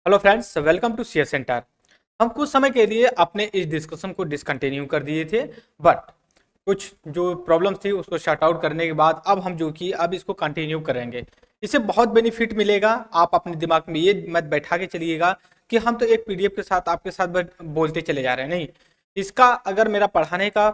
Hello friends, welcome to CS centre. हम कुछ समय के लिए अपने इस डिस्कशन को डिसकंटिन्यू कर दिए थे, बट कुछ जो प्रॉब्लम्स थी उसको शॉर्ट आउट करने के बाद अब हम जो कि अब इसको कंटिन्यू करेंगे। इससे बहुत बेनिफिट मिलेगा। आप अपने दिमाग में ये मत बैठा के चलिएगा कि हम तो एक पीडीएफ के साथ आपके साथ बोलते चले जा रहे हैं। नहीं, इसका अगर मेरा पढ़ाने का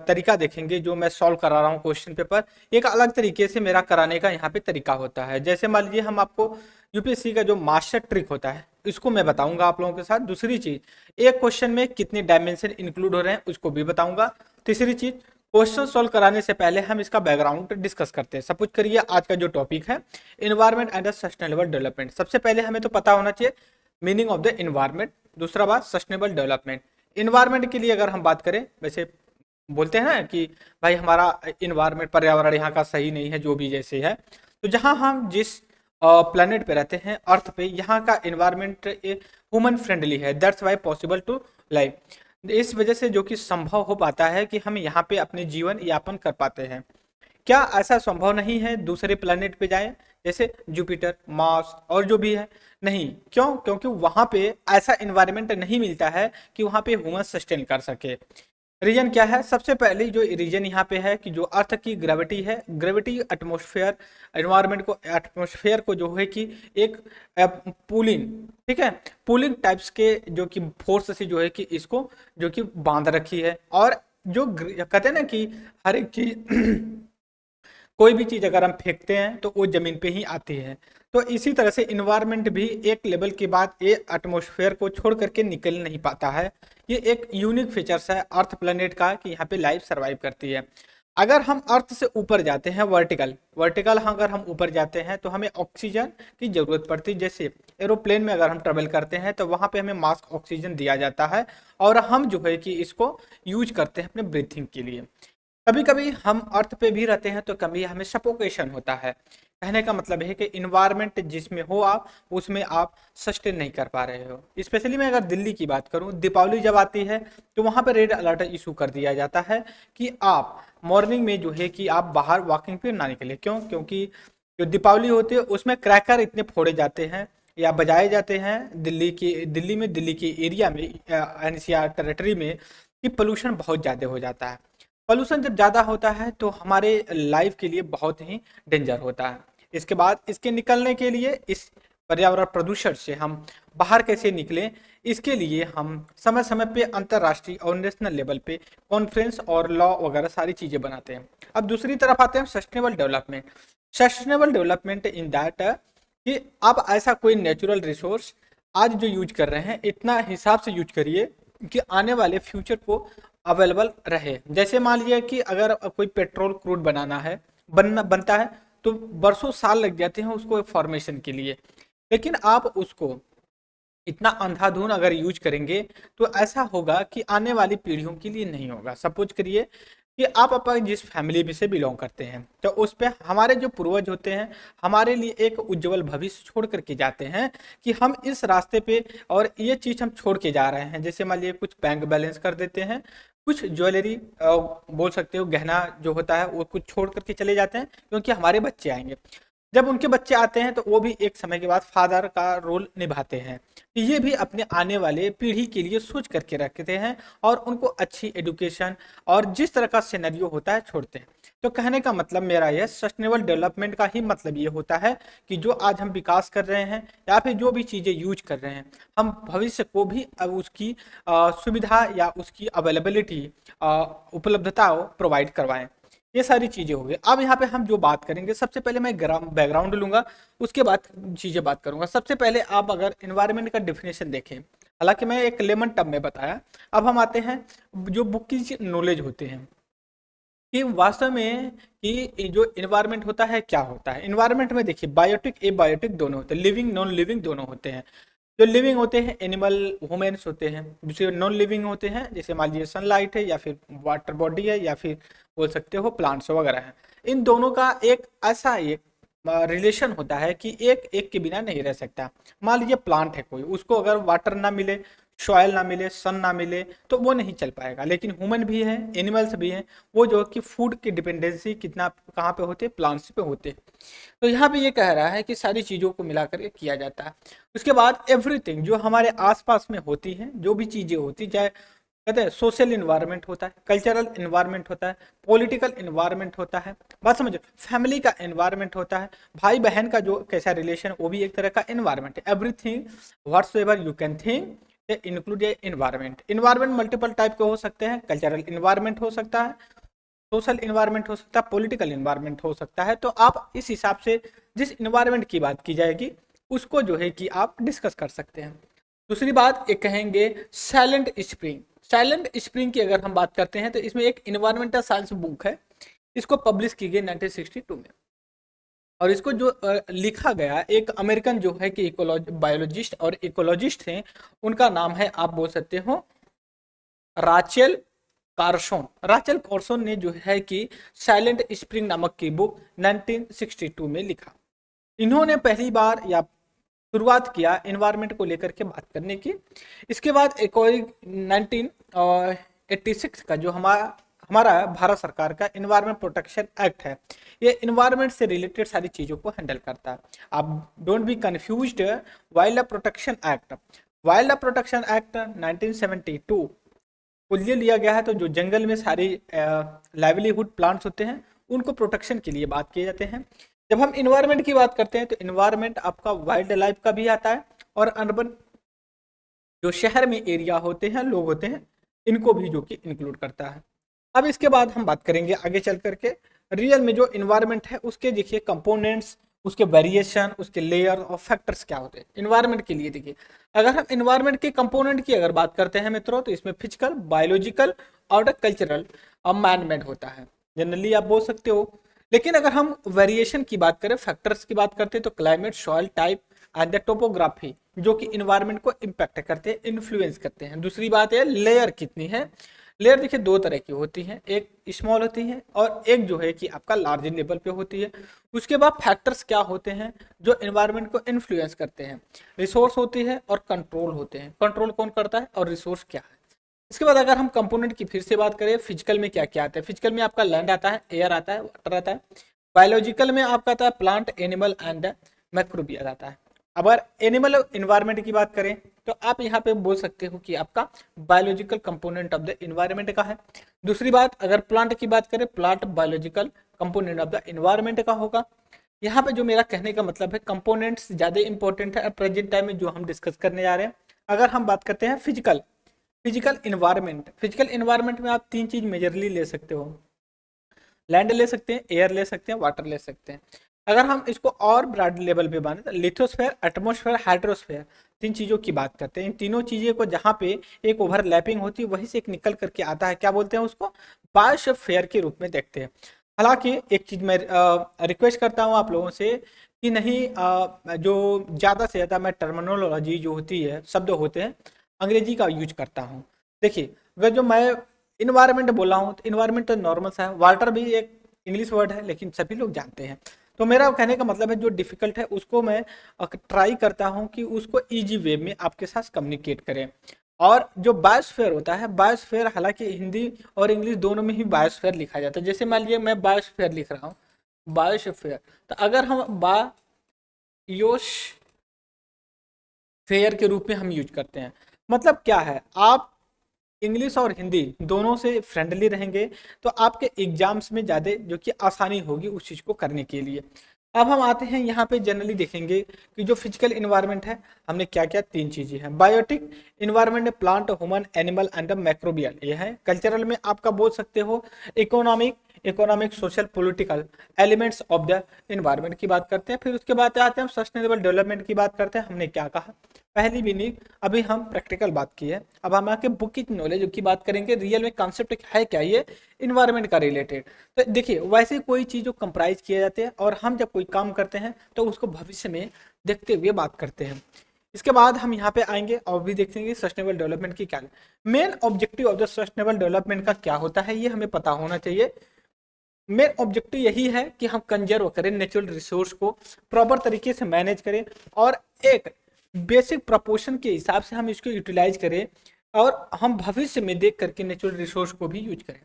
तरीका देखेंगे, जो मैं सॉल्व करा रहा हूँ क्वेश्चन पेपर, एक अलग तरीके से मेरा कराने का यहाँ पे तरीका होता है। जैसे मान लीजिए हम आपको यूपीएससी का जो मास्टर ट्रिक होता है इसको मैं बताऊंगा आप लोगों के साथ। दूसरी चीज, एक क्वेश्चन में कितने डायमेंशन इंक्लूड हो रहे हैं उसको भी बताऊंगा। तीसरी चीज, क्वेश्चन सॉल्व कराने से पहले हम इसका बैकग्राउंड डिस्कस करते हैं। सपोज करिए आज का जो टॉपिक है इन्वायरमेंट एंड सस्टेनेबल डेवलपमेंट। सबसे पहले हमें तो पता होना चाहिए मीनिंग ऑफ द इन्वायरमेंट। दूसरा बात, सस्टेनेबल डेवलपमेंट। इन्वायरमेट के लिए अगर हम बात करें, वैसे बोलते हैं ना कि भाई हमारा इन्वायरमेंट पर्यावरण यहाँ का सही नहीं है, जो भी जैसे है। तो जहाँ हम जिस प्लेनेट पे रहते हैं, अर्थ पे, यहाँ का इन्वायरमेंट ह्यूमन फ्रेंडली है। That's why possible to life. इस वजह से जो कि संभव हो पाता है कि हम यहाँ पे अपने जीवन यापन कर पाते हैं। क्या ऐसा संभव नहीं है दूसरे प्लेनेट पे जाएं, जैसे जुपिटर, मार्स और जो भी है? नहीं। क्यों? क्योंकि वहां पे ऐसा इन्वायरमेंट नहीं मिलता है कि वहां पे ह्यूमन सस्टेन कर सके। रीजन क्या है? सबसे पहले जो रीजन यहाँ पे है कि जो अर्थ की ग्रेविटी है, ग्रेविटी एटमॉस्फेयर एनवायरनमेंट को, एटमॉस्फेयर को जो है कि एक पुलिंग, ठीक है, पुलिंग टाइप्स के जो कि फोर्स से जो है कि इसको जो कि बांध रखी है। और जो कहते हैं ना कि हर एक चीज कोई भी चीज अगर हम फेंकते हैं तो वो जमीन पे ही आती है। तो इसी तरह से इन्वायरमेंट भी एक लेवल के बाद ये एटमॉस्फेयर को छोड़ करके निकल नहीं पाता है। ये एक यूनिक फीचर्स है अर्थ प्लेनेट का कि यहाँ पे लाइफ सरवाइव करती है। अगर हम अर्थ से ऊपर जाते हैं, वर्टिकल वर्टिकल अगर हम ऊपर जाते हैं तो हमें ऑक्सीजन की जरूरत पड़ती है। जैसे एरोप्लेन में अगर हम ट्रेवल करते हैं तो वहां पे हमें मास्क ऑक्सीजन दिया जाता है और हम जो है कि इसको यूज करते हैं अपने ब्रीथिंग के लिए। कभी कभी हम अर्थ पे भी रहते हैं तो कभी हमें सफोकेशन होता है। कहने का मतलब है कि इन्वायरमेंट जिसमें हो आप, उसमें आप सस्टेन नहीं कर पा रहे हो। स्पेशली मैं अगर दिल्ली की बात करूं, दीपावली जब आती है तो वहां पे रेड अलर्ट इशू कर दिया जाता है कि आप मॉर्निंग में जो है कि आप बाहर वॉकिंग पे ना निकले। क्यों? क्योंकि जो दीपावली होती है उसमें क्रैकर इतने फोड़े जाते हैं या बजाए जाते हैं दिल्ली के एरिया में, एनसीआर टेरिटरी में, कि पोल्यूशन बहुत ज़्यादा हो जाता है। पोल्यूशन जब ज़्यादा होता है तो हमारे लाइफ के लिए बहुत ही डेंजर होता है। इसके बाद इसके निकलने के लिए, इस पर्यावरण प्रदूषण से हम बाहर कैसे निकलें, इसके लिए हम समय समय पे अंतर्राष्ट्रीय और नेशनल लेवल पे कॉन्फ्रेंस और लॉ वगैरह सारी चीज़ें बनाते हैं। अब दूसरी तरफ आते हैं sustainable development. Sustainable development in that कि आप ऐसा कोई नेचुरल रिसोर्स आज जो यूज कर रहे हैं इतना हिसाब से यूज करिए कि आने वाले फ्यूचर को अवेलेबल रहे। जैसे मान लीजिए कि अगर कोई पेट्रोल क्रूड बनाना है, बनता है तो बरसों साल लग जाते हैं उसको फॉर्मेशन के लिए। लेकिन आप उसको इतना अंधाधुन अगर यूज करेंगे तो ऐसा होगा कि आने वाली पीढ़ियों के लिए नहीं होगा। सपोज करिए कि आप अपने जिस फैमिली में से बिलोंग करते हैं तो उस पे हमारे जो पूर्वज होते हैं हमारे लिए एक उज्जवल भविष्य छोड़ करके जाते हैं कि हम इस रास्ते पे और ये चीज हम छोड़ के जा रहे हैं। जैसे मान लीजिए कुछ बैंक बैलेंस कर देते हैं, कुछ ज्वेलरी बोल सकते हो, गहना जो होता है वो कुछ छोड़ करके चले जाते हैं क्योंकि हमारे बच्चे आएंगे। जब उनके बच्चे आते हैं तो वो भी एक समय के बाद फादर का रोल निभाते हैं। तो ये भी अपने आने वाले पीढ़ी के लिए सोच करके रखते हैं और उनको अच्छी एजुकेशन और जिस तरह का सिनेरियो होता है छोड़ते हैं। तो कहने का मतलब मेरा यह सस्टेनेबल डेवलपमेंट का ही मतलब ये होता है कि जो आज हम विकास कर रहे हैं या फिर जो भी चीज़ें यूज कर रहे हैं, हम भविष्य को भी अब उसकी सुविधा या उसकी अवेलेबिलिटी, उपलब्धता प्रोवाइड करवाएं। ये सारी चीजें हो गई। अब यहाँ पे हम जो बात करेंगे, सबसे पहले मैं बैकग्राउंड लूंगा, उसके बाद चीजें बात करूंगा। सबसे पहले आप अगर एनवायरनमेंट का डिफिनेशन देखें, हालांकि मैं एक लेमन टर्म में बताया। अब हम आते हैं जो बुक की नॉलेज होते हैं कि वास्तव में कि जो इन्वायरमेंट होता है क्या होता है। इन्वायरमेंट में देखिए बायोटिक एबायोटिक दोनों होते हैं, लिविंग नॉन लिविंग दोनों होते हैं। जो लिविंग होते हैं एनिमल ह्यूमन्स होते हैं, दूसरे नॉन लिविंग होते हैं जैसे मान लीजिए सनलाइट है या फिर वाटर बॉडी है या फिर बोल सकते हो प्लांट्स वगैरह है। इन दोनों का एक ऐसा एक रिलेशन होता है कि एक एक के बिना नहीं रह सकता। मान लीजिए प्लांट है कोई, उसको अगर वाटर ना मिले, सॉयल ना मिले, सन ना मिले, तो वो नहीं चल पाएगा। लेकिन ह्यूमन भी है, एनिमल्स भी हैं, वो जो कि फूड की डिपेंडेंसी कितना कहाँ पे होते हैं, प्लांट्स पे होते हैं। तो यहाँ पे ये कह रहा है कि सारी चीज़ों को मिला करके किया जाता है। उसके बाद एवरीथिंग जो हमारे आसपास में होती है, जो भी चीज़ें होती, चाहे कहते हैं सोशल इन्वायरमेंट होता है, कल्चरल इन्वायरमेंट होता है, पॉलिटिकल इन्वायरमेंट होता है, बात समझो, फैमिली का इन्वायरमेंट होता है, भाई बहन का जो कैसा रिलेशन, वो भी एक तरह का इन्वायरमेंट है। Everything whatsoever you can think include A environment. Environment multiple type के हो सकते हैं, कल्चरल इन्वायरमेंट हो सकता है, सोशल इन्वायरमेंट हो सकता है, पॉलिटिकल इन्वायरमेंट हो सकता है। तो आप इस हिसाब से जिस इन्वायरमेंट की बात की जाएगी उसको जो है कि आप डिस्कस कर सकते हैं। दूसरी बात एक कहेंगे साइलेंट स्प्रिंग। साइलेंट स्प्रिंग की अगर हम बात करते हैं तो इसमें एक इन्वायरमेंटल साइंस बुक है, इसको पब्लिश की गई 1962 में, और इसको जो लिखा गया एक अमेरिकन जो है कि बायोलॉजिस्ट और इकोलॉजिस्ट हैं, उनका नाम है, आप बोल सकते हो, राचेल कार्सन। राचेल कार्सन ने जो है कि साइलेंट स्प्रिंग नामक की बुक 1962 में लिखा। इन्होंने पहली बार या शुरुआत किया इन्वायरमेंट को लेकर के बात करने की। इसके बाद एक और 1986 का जो हमारा हमारा भारत सरकार का इन्वायरमेंट प्रोटेक्शन एक्ट है, ये इन्वायरमेंट से रिलेटेड सारी चीज़ों को हैंडल करता है। आप don't be confused. Wild life protection act, wild life protection act 1972 को लिए लिया गया है। तो जो जंगल में सारी लाइवलीहुड प्लांट्स होते हैं उनको प्रोटेक्शन के लिए बात किए जाते हैं। जब हम इन्वायरमेंट की बात करते हैं तो इन्वायरमेंट आपका वाइल्ड लाइफ का भी आता है और अर्बन जो शहर में एरिया होते हैं, लोग होते हैं, इनको भी जो कि इंक्लूड करता है। अब इसके बाद हम बात करेंगे आगे चल करके रियल में जो इन्वायरमेंट है उसके देखिए कंपोनेंट्स, उसके वेरिएशन, उसके लेयर और फैक्टर्स क्या होते हैं इन्वायरमेंट के लिए। देखिए अगर हम इन्वायरमेंट के कंपोनेंट की अगर बात करते हैं मित्रों, तो इसमें फिजिकल, बायोलॉजिकल और कल्चरल और मैन मेड होता है, जनरली आप बोल सकते हो। लेकिन अगर हम वेरिएशन की बात करें, फैक्टर्स की बात करते हैं, तो climate, soil type and the topography जो कि इन्वायरमेंट को इम्पैक्ट करते हैं, इन्फ्लुएंस करते हैं। दूसरी बात है लेयर कितनी है। लेयर देखिए दो तरह की होती हैं, एक स्मॉल होती है और एक जो है कि आपका लार्ज लेवल पे होती है। उसके बाद फैक्टर्स क्या होते हैं जो इन्वायरमेंट को इन्फ्लुएंस करते हैं, रिसोर्स होती है और कंट्रोल होते हैं। कंट्रोल कौन करता है और रिसोर्स क्या है। इसके बाद अगर हम कंपोनेंट की फिर से बात करें, फिजिकल में क्या क्या आता है। फिजिकल में आपका लैंड आता है, एयर आता है, वाटर आता है। बायोलॉजिकल में आपका आता है प्लांट, एनिमल एंड मैक्रोबियल आता है। अगर एनिमल इन्वायरमेंट की बात करें तो आप यहाँ पे बोल सकते हो कि आपका biological component of the environment का है। दूसरी बात अगर प्लांट की बात करें, plant biological component of the environment का होगा। यहाँ पे जो मेरा कहने का मतलब है कंपोनेंट्स ज़्यादा इंपॉर्टेंट है प्रेजेंट टाइम में जो हम डिस्कस करने जा रहे हैं। अगर हम बात करते हैं physical, physical environment, physical environment में आप तीन चीज मेजरली ले सकते हो, लैंड ले सकते हैं, एयर ले सकते हैं, वाटर ले सकते हैं। अगर हम इसको और ब्रॉड लेवल पे बांधे तो लिथोस्फेयर, एटमॉस्फेयर, हाइड्रोस्फेयर, तीन चीज़ों की बात करते हैं। इन तीनों चीज़ों को जहाँ पे एक ओवरलैपिंग होती है वहीं से एक निकल करके आता है, क्या बोलते हैं उसको, बायोस्फीयर के रूप में देखते हैं। हालांकि एक चीज़ मैं रिक्वेस्ट करता हूँ आप लोगों से कि नहीं जो ज़्यादा से ज़्यादा मैं टर्मिनोलॉजी जो होती है, शब्द होते हैं, अंग्रेजी का यूज करता हूँ। देखिए अगर जो मैं इन्वायरमेंट बोला हूँ तो इन्वायरमेंट तो नॉर्मल सा है, वाटर भी एक इंग्लिश वर्ड है लेकिन सभी लोग जानते हैं। तो मेरा कहने का मतलब है जो डिफिकल्ट है उसको मैं ट्राई करता हूँ कि उसको इजी वे में आपके साथ कम्युनिकेट करें। और जो बायोस्फीयर होता है, बायोस्फीयर हालांकि हिंदी और इंग्लिश दोनों में ही बायोस्फीयर लिखा जाता है। जैसे मान लीजिए मैं बायोस्फीयर लिख रहा हूँ, बायोस्फीयर, तो अगर हम बायोस्फीयर के रूप में हम यूज करते हैं, मतलब क्या है, आप इंग्लिश और हिंदी दोनों से फ्रेंडली रहेंगे तो आपके एग्जाम्स में ज़्यादा जो कि आसानी होगी उस चीज़ को करने के लिए। अब हम आते हैं यहाँ पे जनरली देखेंगे कि जो फिजिकल इन्वायरमेंट है हमने क्या क्या तीन चीज़ें हैं। Biotic environment, plant, human, animal and microbial ये है। कल्चरल में आपका बोल सकते हो economic, social, political elements of the environment की बात करते हैं। फिर उसके बाद आते हैं हम सस्टेनेबल डेवलपमेंट की बात करते हैं। हमने क्या कहा, पहली भी नहीं, अभी हम प्रैक्टिकल बात की है। अब हम आके बुक की नॉलेज की बात करेंगे, रियल में कॉन्सेप्ट है क्या ये इन्वायरमेंट का रिलेटेड। तो देखिए वैसे कोई चीज़ जो कंप्राइज किए जाते हैं और हम जब कोई काम करते हैं तो उसको भविष्य में देखते हुए बात करते हैं। इसके बाद हम यहाँ पे आएंगे और भी देखेंगे सस्टेनेबल डेवलपमेंट की क्या main objective of the sustainable development का क्या होता है, ये हमें पता होना चाहिए। मेन ऑब्जेक्टिव यही है कि हम कंजर्व करें नेचुरल रिसोर्स को, प्रॉपर तरीके से मैनेज करें और एक बेसिक प्रपोर्शन के हिसाब से हम इसको यूटिलाइज करें और हम भविष्य में देख करके नेचुरल रिसोर्स को भी यूज करें।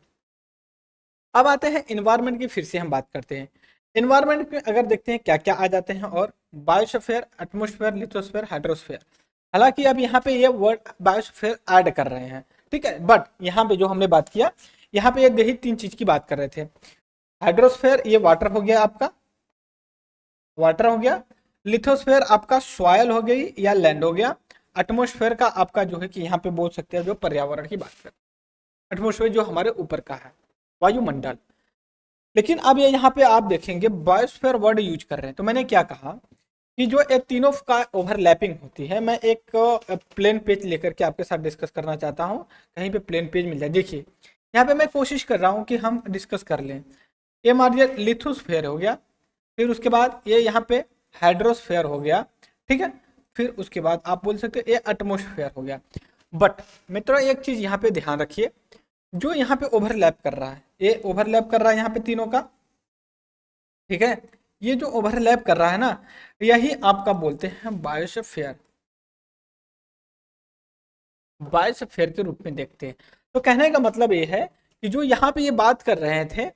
अब आते हैं इन्वायरमेंट की, फिर से हम बात करते हैं। इन्वायरमेंट में अगर देखते हैं क्या क्या आ जाते हैं, और बायोस्फीयर, एटमॉस्फेयर, लिथोस्फेयर, हाइड्रोस्फेयर। हालांकि अब यहाँ पे ये वर्ड बायोस्फीयर ऐड कर रहे हैं, ठीक है, बट यहाँ पे जो हमने बात किया, यहाँ पे यही तीन चीज की बात कर रहे थे। हाइड्रोस्फेयर ये वाटर हो गया, आपका वाटर हो गया। लिथोस्फेयर आपका सॉयल हो गई या लैंड हो गया। एटमॉस्फेयर का आपका जो है कि यहाँ पे बोल सकते हैं जो पर्यावरण की बात करते हैं, एटमॉस्फेयर जो हमारे ऊपर का है, वायुमंडल। लेकिन अब ये यहाँ पे आप देखेंगे बायोस्फीयर वर्ड यूज कर रहे हैं, तो मैंने क्या कहा कि जो ये तीनों का ओवरलैपिंग होती है। मैं एक प्लेन पेज लेकर के आपके साथ डिस्कस करना चाहता हूँ, कहीं पे प्लेन पेज मिल जाए। देखिए यहाँ पे मैं कोशिश कर रहा हूँ कि हम डिस्कस कर लें। ये मान लीजिए लिथोस्फेयर हो गया, फिर उसके बाद ये यहाँ पे हाइड्रोस्फेयर हो गया, ठीक है, फिर उसके बाद आप बोल सकते हो ये एटमोस्फेयर हो गया। बट मित्रों एक चीज यहाँ पे ध्यान रखिए, जो यहाँ पे ओवरलैप कर रहा है, ये ओवरलैप कर रहा है यहाँ पे तीनों का, ठीक है, ये जो ओवरलैप कर रहा है ना, यही आपका बोलते हैं बायोस्फीयर, बायोस्फीयर के रूप में देखते हैं। तो कहने का मतलब ये है कि जो यहाँ पे ये बात कर रहे थे,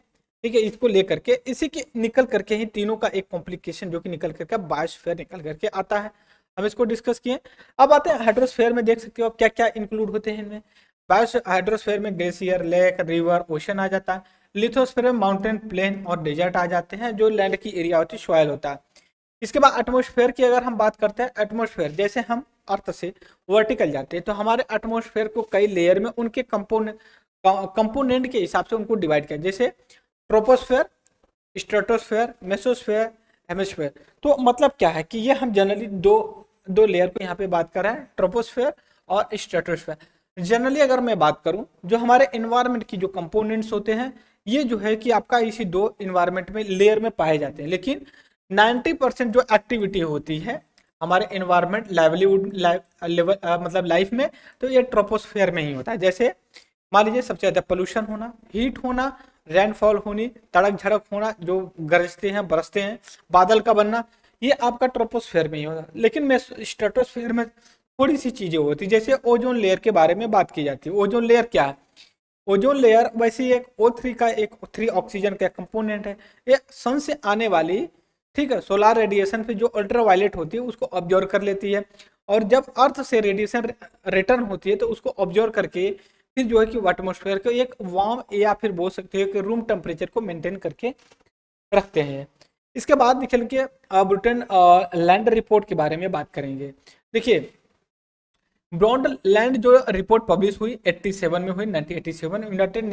ठीक है, इसको लेकर के इसी के निकल करके ही तीनों का एक कॉम्प्लिकेशन जो कि निकल करके बायोस्फीयर निकल करके आता है। हम इसको डिस्कस किए। अब आते हैं हाइड्रोस्फीयर में, देख सकते हो क्या क्या इंक्लूड होते हैं इनमें। हाइड्रोस्फीयर में ग्लेशियर, लेक, रिवर, ओशन आ जाता है। लिथोस्फीयर में माउंटेन, प्लेन और डेजर्ट आ जाते हैं, जो लैंड की एरिया होती है, सॉइल होता है। इसके बाद एटमॉस्फेयर की अगर हम बात करते हैं, एटमॉस्फेयर जैसे हम अर्थ से वर्टिकल जाते हैं तो हमारे एटमॉस्फेयर को कई लेयर में उनके कंपोनेंट के हिसाब से उनको डिवाइड किया, जैसे ट्रोपोस्फेयर, स्ट्रेटोस्फेयर, मेसोस्फेयर, हेमिस्फेयर। तो मतलब क्या है कि ये हम जनरली दो दो लेयर को यहाँ पे बात कर रहे हैं, ट्रोपोस्फेयर और स्ट्रेटोस्फेयर। जनरली अगर मैं बात करूं, जो हमारे एनवायरनमेंट की जो कंपोनेंट्स होते हैं, ये जो है कि आपका इसी दो एनवायरनमेंट में लेयर में पाए जाते हैं। लेकिन 90% जो एक्टिविटी होती है हमारे एनवायरनमेंट लाइवलीहुड लेवल मतलब लाइफ में, तो ये ट्रोपोस्फेयर में ही होता है। जैसे मान लीजिए सबसे ज्यादा पोल्यूशन होना, हीट होना, रेनफॉल होनी, तड़क झड़क होना, जो गरजते हैं बरसते हैं, बादल का बनना, ये आपका ट्रोपोस्फेयर में ही होता है। लेकिन मैं स्ट्रेटोस्फेयर में थोड़ी सी चीजें होती, जैसे ओजोन लेयर के बारे में बात की जाती है। ओजोन लेयर क्या है? ओजोन लेयर वैसे ही एक O3 का, एक 3 ऑक्सीजन का कंपोनेंट है। ये सन से आने वाली, ठीक है, सोलार रेडिएशन पे जो अल्ट्रावायलेट होती है उसको ऑब्जर्व कर लेती है, और जब अर्थ से रेडिएशन रिटर्न होती है तो उसको ऑब्जर्व करके फिर जो है कि एटमॉस्फेयर को एक वार्म या फिर बोल सकते हो कि रूम टेम्परेचर को मेंटेन करके रखते हैं। इसके बाद निकल के ब्रिटेन लैंड रिपोर्ट के बारे में बात करेंगे। देखिए ब्रॉड लैंड जो रिपोर्ट पब्लिश हुई 87 में हुई, 1987, United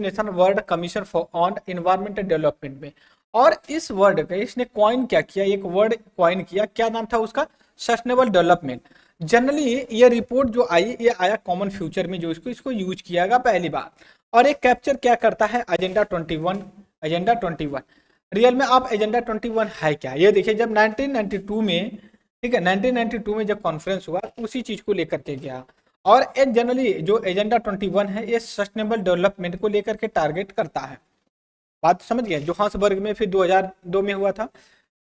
nation world commission for on environmental development में। और इस वर्ड का इसने कॉइन क्या किया, एक वर्ड कॉइन किया, क्या नाम था उसका? Sustainable development. जनरली ये रिपोर्ट जो आई, ये आया कॉमन फ्यूचर में, जो इसको यूज किया गया पहली बार। और एक कैप्चर क्या करता है? एजेंडा 21। एजेंडा 21 रियल में आप एजेंडा 21 है क्या, ये देखिए। जब 1992 में, ठीक है, 1992 में जब कॉन्फ्रेंस हुआ उसी चीज को लेकर के गया। और एक जनरली जो एजेंडा 21 है ये सस्टेनेबल डेवलपमेंट को लेकर के टारगेट करता है। बात समझ गए? जोहान्सबर्ग में फिर 2002 में हुआ था।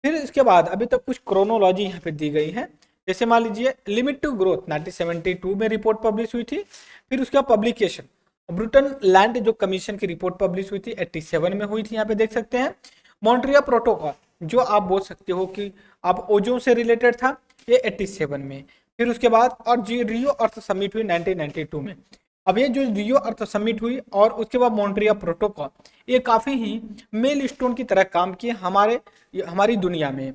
फिर इसके बाद अभी तक कुछ क्रोनोलॉजी यहाँ पे दी गई है। जैसे मान लीजिए लिमिट टू ग्रोथ 1972 में रिपोर्ट पब्लिश हुई थी। फिर उसका पब्लिकेशन ब्रिटेन लैंड जो कमीशन की रिपोर्ट पब्लिश हुई थी 87 में हुई थी, यहाँ पे देख सकते हैं। मॉन्ट्रियल प्रोटोकॉल जो आप बोल सकते हो कि आप ओजोन से रिलेटेड था, ये 87 में। फिर उसके बाद और जी रियो अर्थ समिट हुई 1992 में। अब ये जो रियो अर्थ समिट हुई और उसके बाद मॉन्ट्रियल प्रोटोकॉल, ये काफी ही मेल स्टोन की तरह काम किए हमारी दुनिया में।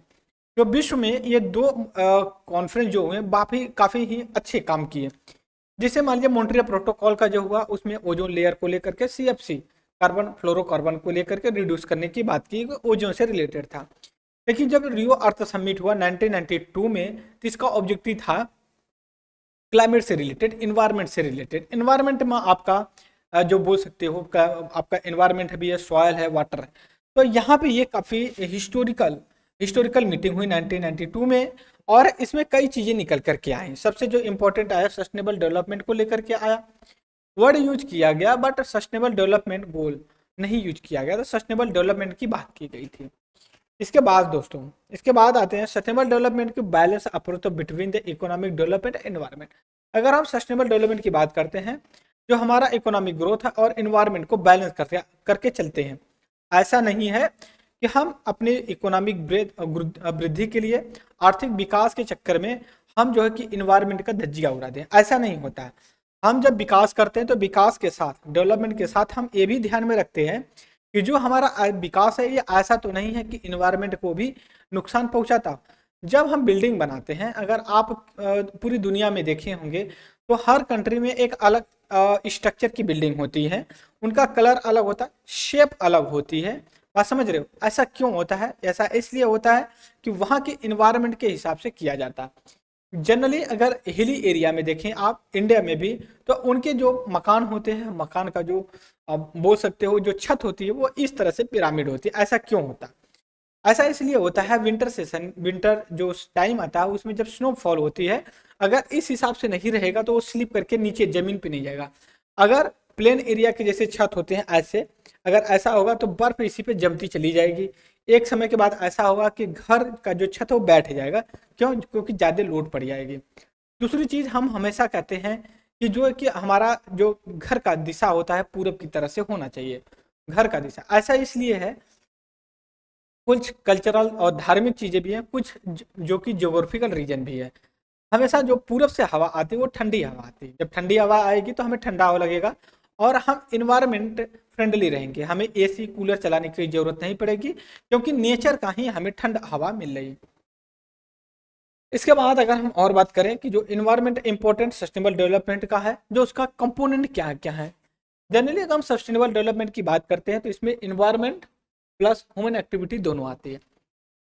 जो विश्व में ये दो कॉन्फ्रेंस जो हुए काफी ही अच्छे काम किए। जिसे मान लीजिए मॉन्ट्रियल प्रोटोकॉल का जो हुआ उसमें ओजोन लेयर को लेकर के CFC, कार्बन फ्लोरोकार्बन को लेकर के रिड्यूस करने की बात की, ओजोन से रिलेटेड था। लेकिन जब रियो अर्थ समिट हुआ 1992 में, तो इसका ऑब्जेक्टिव था क्लाइमेट से रिलेटेड, इन्वायरमेंट से रिलेटेड। इन्वायरमेंट में आपका जो बोल सकते हो आपका इन्वायरमेंट भी है, सॉयल है, वाटर है। तो यहाँ पे ये काफी हिस्टोरिकल मीटिंग हुई 1992 में, और इसमें कई चीजें निकल करके आई। सबसे जो इंपॉर्टेंट आया सस्टेनेबल डेवलपमेंट को लेकर के आया। वर्ड यूज किया गया बट सस्टेनेबल डेवलपमेंट गोल नहीं यूज किया गया, तो सस्टेनेबल डेवलपमेंट की बात की गई थी। इसके बाद दोस्तों, इसके बाद आते हैं सस्टेनेबल डेवलपमेंट की balance approach between the economic development environment. अगर हम सस्टेनेबल डेवलपमेंट की बात करते हैं, जो हमारा इकोनॉमिक ग्रोथ है और इन्वायरमेंट को बैलेंस करके चलते हैं। ऐसा नहीं है कि हम अपने इकोनॉमिक वृद्धि के लिए, आर्थिक विकास के चक्कर में हम जो है कि इन्वायरमेंट का धज्जियां उड़ा दें, ऐसा नहीं होता है। हम जब विकास करते हैं तो विकास के साथ, डेवलपमेंट के साथ हम ये भी ध्यान में रखते हैं कि जो हमारा विकास है ये ऐसा तो नहीं है कि इन्वायरमेंट को भी नुकसान पहुंचाता। जब हम बिल्डिंग बनाते हैं, अगर आप पूरी दुनिया में देखे होंगे तो हर कंट्री में एक अलग स्ट्रक्चर की बिल्डिंग होती है, उनका कलर अलग होता है, शेप अलग होती है। बात समझ रहे हो? ऐसा क्यों होता है? ऐसा इसलिए होता है कि वहाँ के इन्वायरमेंट के हिसाब से किया जाता है। जनरली अगर हिली एरिया में देखें आप इंडिया में भी, तो उनके जो मकान होते हैं, मकान का जो आप बोल सकते हो जो छत होती है वो इस तरह से पिरामिड होती है। ऐसा क्यों होता है? ऐसा इसलिए होता है, विंटर जो टाइम आता है उसमें जब स्नोफॉल होती है, अगर इस हिसाब से नहीं रहेगा तो वो स्लिप करके नीचे जमीन पे नहीं जाएगा। अगर प्लेन एरिया के जैसे छत होते हैं ऐसे, अगर ऐसा होगा तो बर्फ इसी पे जमती चली जाएगी। एक समय के बाद ऐसा होगा कि घर का जो छत है वो बैठ जाएगा। क्यों? क्योंकि ज़्यादा लोड पड़ जाएगी। दूसरी चीज़ हम हमेशा कहते हैं कि जो है कि हमारा जो घर का दिशा होता है पूरब की तरफ से होना चाहिए। घर का दिशा ऐसा इसलिए है, कुछ कल्चरल और धार्मिक चीज़ें भी हैं, कुछ जो कि ज्योग्राफिकल रीजन भी है। हमेशा जो पूरब से हवा आती है वो ठंडी हवा आती है। जब ठंडी हवा आएगी तो हमें ठंडा हवा लगेगा और हम इन्वायरमेंट फ्रेंडली रहेंगे। हमें एसी कूलर चलाने की जरूरत नहीं पड़ेगी क्योंकि नेचर का ही हमें ठंड हवा मिल रही है। इसके बाद अगर हम और बात करें कि जो इन्वायरमेंट इंपॉर्टेंट सस्टेनेबल डेवलपमेंट का है, जो उसका कंपोनेंट क्या क्या है। जनरली अगर हम सस्टेनेबल डेवलपमेंट की बात करते हैं तो इसमें इन्वायरमेंट प्लस ह्यूमन एक्टिविटी दोनों आती है।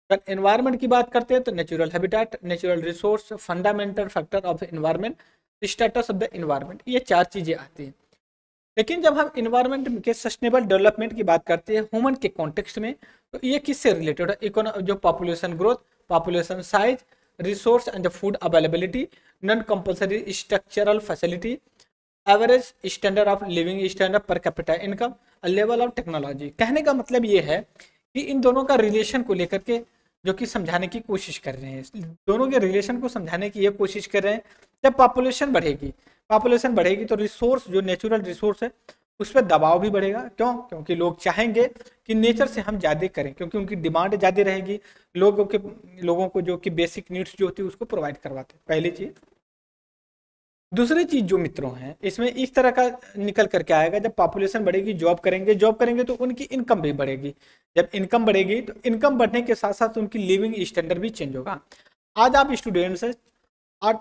अगर एनवायरनमेंट की बात करते हैं तो natural habitat, natural resource, fundamental factor of environment, status of the environment, ये चार चीजें आती हैं। लेकिन जब हम इन्वायरमेंट के सस्टेनेबल डेवलपमेंट की बात करते हैं ह्यूमन के कॉन्टेक्स्ट में, तो ये किससे रिलेटेड है? जो population growth, population size, resource and food availability, non compulsory structural facility, average standard of living standard per capita income, level of technology. कहने का मतलब ये है कि इन दोनों का रिलेशन को लेकर के जो कि समझाने की कोशिश कर रहे हैं, दोनों के रिलेशन को समझाने की ये कोशिश कर रहे हैं। जब पॉपुलेशन बढ़ेगी तो रिसोर्स, जो नेचुरल रिसोर्स है उस पर दबाव भी बढ़ेगा। क्यों? क्योंकि लोग चाहेंगे कि नेचर से हम ज़्यादा करें, क्योंकि उनकी डिमांड ज़्यादा रहेगी। लोगों को जो कि बेसिक नीड्स जो होती है उसको प्रोवाइड करवाते हैं, पहली चीज़। दूसरी चीज जो मित्रों है इसमें इस तरह का निकल करके आएगा, जब पॉपुलेशन बढ़ेगी, जॉब करेंगे तो उनकी इनकम भी बढ़ेगी। जब इनकम बढ़ेगी तो इनकम बढ़ने के साथ साथ उनकी लिविंग स्टैंडर्ड भी चेंज होगा। आज आप स्टूडेंट्स हैं,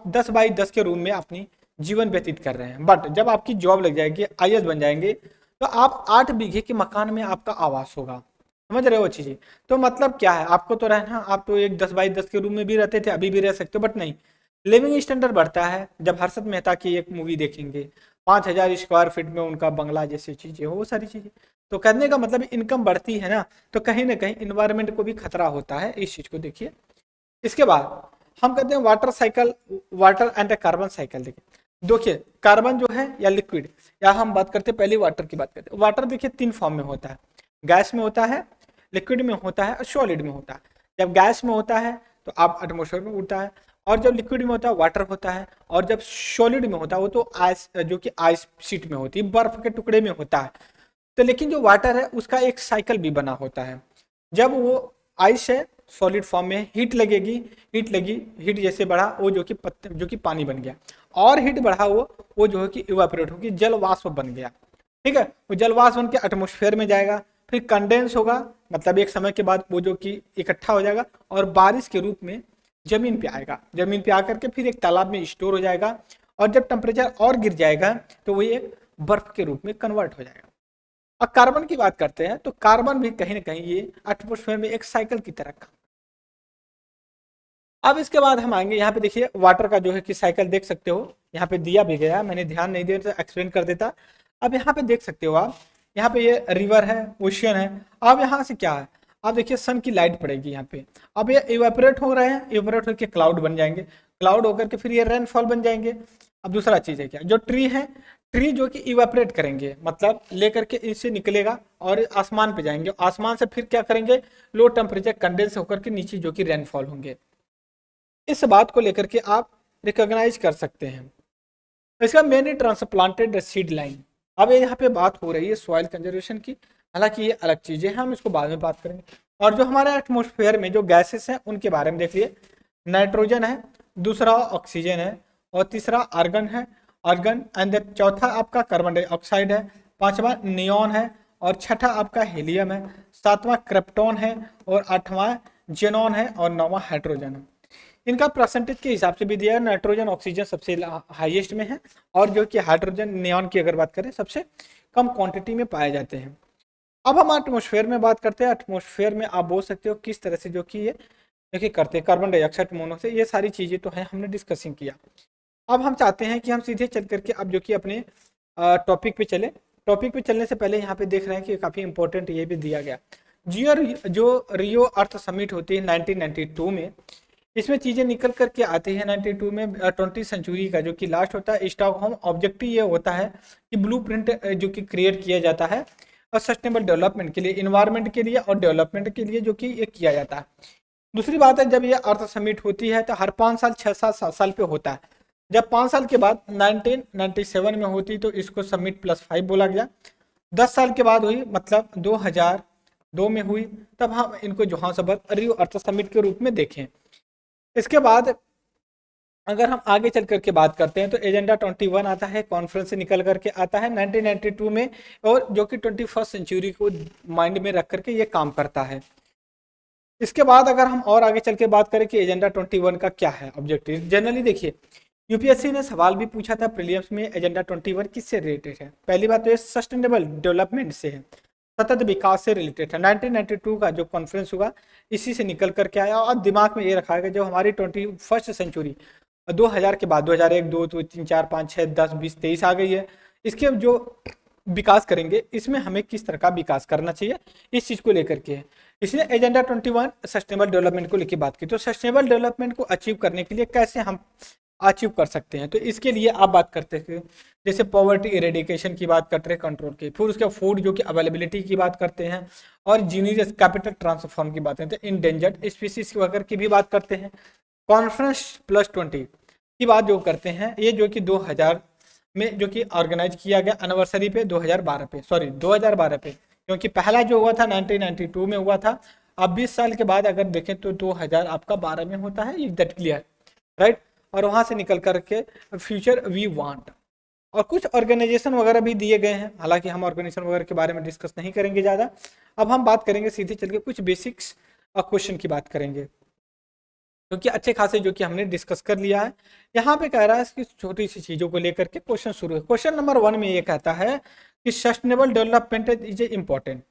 10 बाई 10 के रूम में अपनी जीवन व्यतीत कर रहे हैं, बट जब आपकी जॉब लग जाएगी, आईएएस बन जाएंगे, तो आप 8 बीघे के मकान में आपका आवास होगा। समझ रहे हो चीजें? तो मतलब क्या है, आपको तो रहना, आप तो एक 10 बाई 10 के रूम में भी रहते थे, अभी भी रह सकते हो, बट नहीं, लिविंग स्टैंडर्ड बढ़ता है। जब हर्षद मेहता की एक मूवी देखेंगे, 5,000 स्क्वायर फीट में उनका बंगला जैसी चीजें हो, वो सारी चीजें। तो कहने का मतलब इनकम बढ़ती है ना, तो कहीं ना कहीं इन्वायरमेंट को भी खतरा होता है, इस चीज को देखिए। इसके बाद हम कहते हैं water cycle, water and carbon cycle. देखिए कार्बन जो है या लिक्विड, या हम बात करते हैं पहले वाटर की बात करते हैं। वाटर देखिए 3 फॉर्म में होता है, गैस में होता है, लिक्विड में होता है और सॉलिड में होता है। जब गैस में होता है तो आप एटमोसफेयर में उड़ता है, और जब लिक्विड में होता है वाटर होता है, और जब सॉलिड में होता है वो तो आइस, जो कि आइस शीट में होती है, बर्फ के टुकड़े में होता है। तो लेकिन जो वाटर है उसका एक साइकिल भी बना होता है। जब वो आइस है, सॉलिड फॉर्म में, हीट लगेगी, हीट लगी, हीट जैसे बढ़ा वो जो कि पानी बन गया, और हीट बढ़ा वो जो है कि इवापोरेट होगी, जल वाष्प बन गया। ठीक है, वो जल वाष्प बन के एटमोसफेयर में जाएगा, फिर कंडेंस होगा, मतलब एक समय के बाद वो जो कि इकट्ठा हो जाएगा और बारिश के रूप में जमीन पे आएगा। जमीन पे आकर के फिर एक तालाब में स्टोर हो जाएगा, और जब टेम्परेचर और गिर जाएगा तो वही एक बर्फ के रूप में कन्वर्ट हो जाएगा। अब कार्बन की बात करते हैं तो कार्बन भी कहीं ना कहीं ये एटमोसफेयर में एक साइकिल की तरह का। अब इसके बाद हम आएंगे यहाँ पे, देखिए वाटर का जो है कि साइकिल देख सकते हो, यहाँ पे दिया भी गया है, मैंने ध्यान नहीं दिया तो एक्सप्लेन कर देता। अब यहाँ पे देख सकते हो आप, यहाँ पे ये रिवर है, ओशियन है। अब यहाँ से क्या है, आप देखिए सन की लाइट पड़ेगी यहाँ पे, अब ये इवेपोरेट हो रहे हैं, इवेपोरेट होकर क्लाउड बन जाएंगे, क्लाउड होकर के फिर ये रेनफॉल बन जाएंगे। अब दूसरा चीज है क्या, जो ट्री है, ट्री जो कि इवेपरेट करेंगे, मतलब लेकर के इससे निकलेगा और आसमान पे जाएंगे, आसमान से फिर क्या करेंगे, लो टेम्परेचर कंडेंस होकर के नीचे जो कि रेनफॉल होंगे। इस बात को लेकर के आप रिकॉग्नाइज कर सकते हैं। इसका मेनली ट्रांसप्लांटेड सीड लाइन। अब यहाँ पे बात हो रही है सॉइल कंजर्वेशन की, हालांकि ये अलग चीजें हैं, हम इसको बाद में बात करेंगे। और जो हमारे एटमोस्फेयर में जो गैसेस हैं उनके बारे में देख लिए, नाइट्रोजन है, दूसरा ऑक्सीजन है, और तीसरा आर्गन है, आर्गन एंड चौथा आपका कार्बन डाइऑक्साइड है, पांचवा नियॉन है, और छठा आपका हीलियम है, सातवां क्रिप्टॉन है, और आठवां जेनॉन है, और नौवां हाइड्रोजन है। इनका परसेंटेज के हिसाब से भी दिया है, नाइट्रोजन ऑक्सीजन सबसे हाईएस्ट में है, और जो कि हाइड्रोजन नियॉन की अगर बात करें सबसे कम क्वांटिटी में पाए जाते हैं। अब हम एटमोस्फेयर में बात करते हैं। एटमोस्फेयर में आप बोल सकते हो किस तरह से जो कि ये देखिए करते हैं, कार्बन डाइऑक्साइड मोनोऑक्साइड, ये सारी चीजें तो है, हमने डिस्कसिंग किया। अब हम चाहते हैं कि हम सीधे चल करके अब जो कि अपने टॉपिक पे चले। टॉपिक पे चलने से पहले यहाँ पे देख रहे हैं कि काफी इंपॉर्टेंट ये भी दिया गया, जो रियो अर्थ समिट होती है 1992 में, इसमें चीजें निकल करके आती है 92 में। 20 सेंचुरी का जो कि लास्ट होता है स्टॉकहोम ऑब्जेक्टिव ये होता है कि ब्लूप्रिंट जो कि क्रिएट किया जाता है और सस्टेनेबल डेवलपमेंट के लिए, इन्वायरमेंट के लिए और डेवलपमेंट के लिए जो कि ये किया जाता है। दूसरी बात है, जब ये अर्थ समिट होती है तो हर 5 साल 6-7 साल पे होता है। जब 5 साल के बाद 1997 में होती तो इसको समिट +5 बोला गया। 10 साल के बाद हुई, मतलब 2002 में हुई, तब हम इनको जोहान्सबर्ग रियो अर्थ समिट के रूप में देखें। इसके बाद अगर हम आगे चल करके बात करते हैं तो एजेंडा 21 आता है, कॉन्फ्रेंस से निकल करके आता है 1992 में, और जो कि 21st सेंचुरी को माइंड में रख करके ये काम करता है। इसके बाद अगर हम और आगे चल के बात करें कि एजेंडा 21 का क्या है ऑब्जेक्टिव, जनरली देखिए यूपीएससी ने सवाल भी पूछा था प्रीलिम्स में, एजेंडा 21 किससे रिलेटेड है। पहली बात तो ये सस्टेनेबल डेवलपमेंट से है, सतत विकास से रिलेटेड है। 1992 का जो कॉन्फ्रेंस हुआ इसी से निकल करके आया, और दिमाग में ये रखा गया जो हमारी 21st सेंचुरी 2000 के बाद 2001, 2, 3, 4, 5, 6, 10, 20, 23 आ गई है, इसके जो विकास करेंगे इसमें हमें किस तरह का विकास करना चाहिए, इस चीज को लेकर के है। इसलिए एजेंडा 21 सस्टेनेबल डेवलपमेंट को लेकर बात की। तो सस्टेनेबल डेवलपमेंट को अचीव करने के लिए कैसे हम अचीव कर सकते हैं, तो इसके लिए आप बात करते हैं जैसे पॉवर्टी इरेडिकेशन की बात करते हैं, कंट्रोल की, फिर उसके फूड जो कि अवेलेबिलिटी की बात करते हैं, और जीनियस कैपिटल ट्रांसफॉर्म की बात करते हैं, इंडेंजर्ड स्पीसीज वगैरह की भी बात करते हैं। कॉन्फ्रेंस +20 की बात जो करते हैं, ये जो कि 2000 में जो कि ऑर्गेनाइज किया गया एनिवर्सरी पे 2012 पे, सॉरी 2012 पे, क्योंकि पहला जो हुआ था 1992 में हुआ था। अब 20 साल के बाद अगर देखें तो 2000 आपका 12 में होता है, दैट क्लियर, राइट। और वहां से निकल करके फ्यूचर वी वांट, और कुछ ऑर्गेनाइजेशन वगैरह भी दिए गए हैं, हालांकि हम ऑर्गेनाइजेशन वगैरह के बारे में डिस्कस नहीं करेंगे ज़्यादा। अब हम बात करेंगे सीधे चल के कुछ बेसिक्स क्वेश्चन की बात करेंगे, क्योंकि अच्छे खासे जो कि हमने डिस्कस कर लिया है। यहाँ पे कह रहा है कि छोटी सी चीज़ों को लेकर के क्वेश्चन शुरू है। क्वेश्चन नंबर 1 में ये कहता है कि sustainable development is a important,